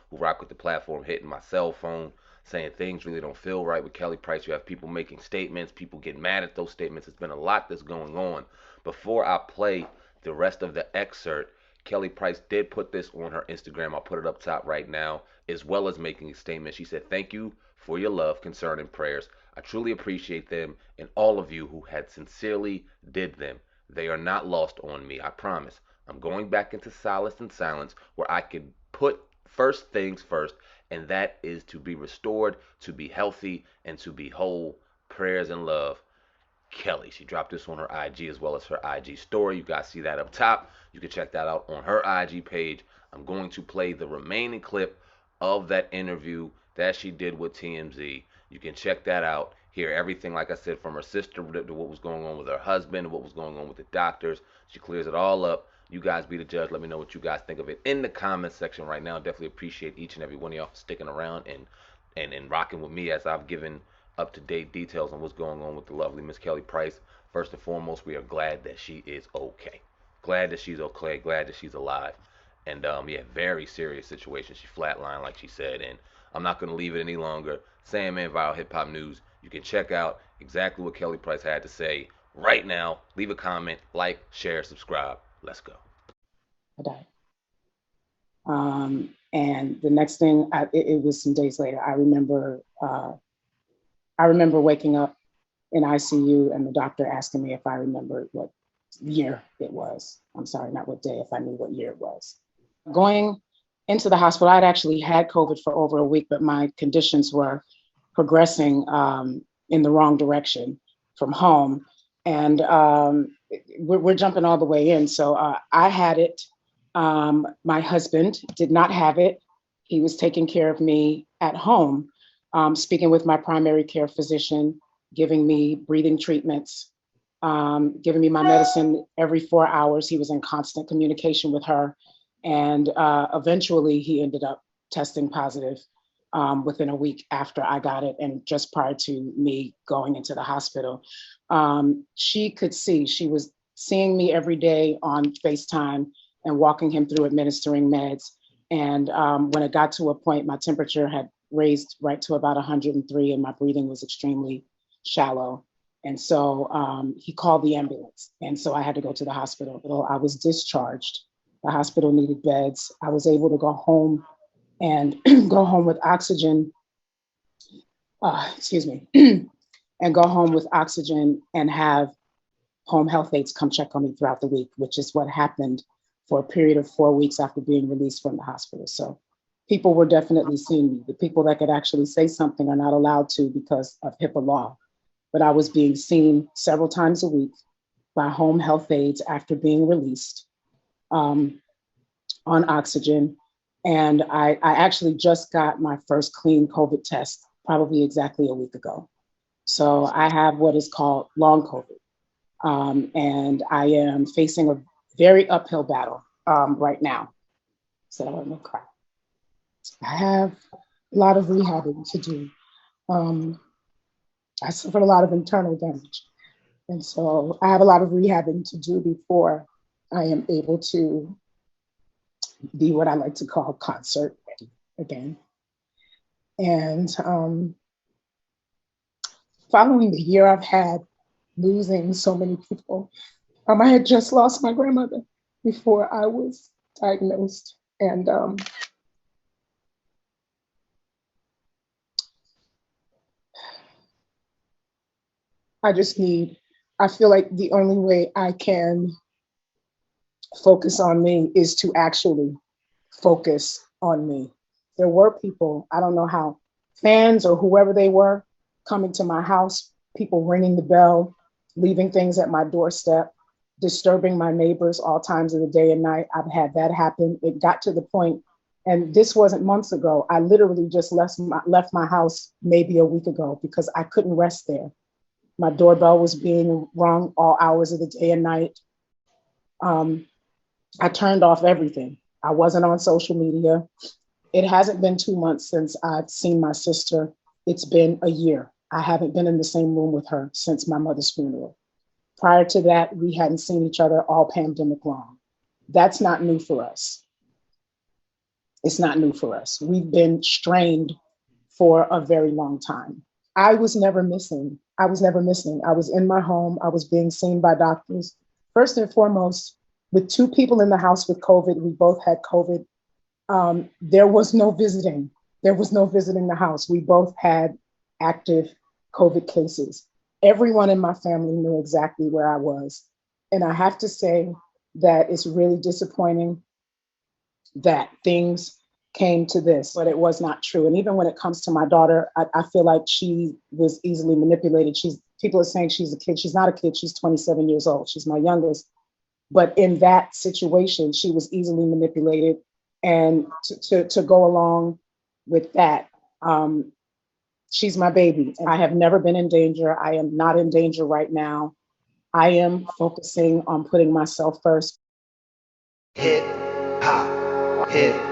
who rock with the platform hitting my cell phone saying things really don't feel right with Kelly Price. You have people making statements, people get mad at those statements. It's been a lot that's going on. Before I play the rest of the excerpt, Kelly Price did put this on her Instagram. I'll put it up top right now, as well as making a statement. She said, "Thank you for your love, concern, and prayers. I truly appreciate them and all of you who had sincerely did them. They are not lost on me, I promise. I'm going back into solace and silence where I can put first things first, and that is to be restored, to be healthy, and to be whole. Prayers and love, Kelly." She dropped this on her IG as well as her IG story. You guys see that up top. You can check that out on her IG page. I'm going to play the remaining clip of that interview that she did with TMZ. You can check that out. Hear everything, like I said, from her sister to what was going on with her husband, what was going on with the doctors. She clears it all up. You guys be the judge. Let me know what you guys think of it in the comments section right now. Definitely appreciate each and every one of y'all for sticking around and rocking with me as I've given up to date details on what's going on with the lovely Miss Kelly Price. First and foremost, we are glad that she is okay. Glad that she's okay. Glad that she's alive. And yeah, very serious situation. She flatlined, like she said. And I'm not going to leave it any longer. Sandman Viral Hip Hop News. You can check out exactly what Kelly Price had to say right now. Leave a comment, like, share, subscribe. Let's go. I died. And the next thing, it was some days later. I remember waking up in ICU and the doctor asking me if I remembered what year it was. I'm sorry, not what day, if I knew what year it was. Going into the hospital, I'd actually had COVID for over a week, but my conditions were progressing in the wrong direction from home. And we're jumping all the way in. So I had it. My husband did not have it. He was taking care of me at home, speaking with my primary care physician, giving me breathing treatments, giving me my medicine every 4 hours. He was in constant communication with her. And eventually he ended up testing positive within a week after I got it and just prior to me going into the hospital. She could see, she was seeing me every day on FaceTime and walking him through administering meds. And when it got to a point, my temperature had raised right to about 103 and my breathing was extremely shallow. And so he called the ambulance. And so I had to go to the hospital. Well, I was discharged. The hospital needed beds. I was able to go home and go home with oxygen, excuse me, and go home with oxygen and have home health aides come check on me throughout the week, which is what happened for a period of 4 weeks after being released from the hospital. So people were definitely seeing me. The people that could actually say something are not allowed to because of HIPAA law. But I was being seen several times a week by home health aides after being released um, on oxygen. And I actually just got my first clean COVID test probably exactly a week ago. So I have what is called long COVID. And I am facing a very uphill battle right now. So I'm gonna cry. I have a lot of rehabbing to do. Um, I suffered a lot of internal damage. And so I have a lot of rehabbing to do before I am able to be what I like to call concert ready again. And following the year I've had losing so many people, I had just lost my grandmother before I was diagnosed. And I just need, I feel like the only way I can focus on me is to actually focus on me. There were people, I don't know how, fans or whoever they were, coming to my house, people ringing the bell, leaving things at my doorstep, disturbing my neighbors all times of the day and night. I've had that happen. It got to the point, and this wasn't months ago. I literally just left my house maybe a week ago because I couldn't rest there. My doorbell was being rung all hours of the day and night. Um, I turned off everything. I wasn't on social media. It hasn't been 2 months since I've seen my sister. It's been a year. I haven't been in the same room with her since my mother's funeral. Prior to that, we hadn't seen each other all pandemic long. That's not new for us. It's not new for us. We've been strained for a very long time. I was never missing. I was never missing. I was in my home. I was being seen by doctors. First and foremost, with two people in the house with COVID, we both had COVID. There was no visiting. There was no visiting the house. We both had active COVID cases. Everyone in my family knew exactly where I was. And I have to say that it's really disappointing that things came to this, but it was not true. And even when it comes to my daughter, I feel like she was easily manipulated. People are saying she's a kid. She's not a kid. She's 27 years old. She's my youngest. But in that situation, she was easily manipulated. And to go along with that, she's my baby. I have never been in danger. I am not in danger right now. I am focusing on putting myself first. Hip hop, hip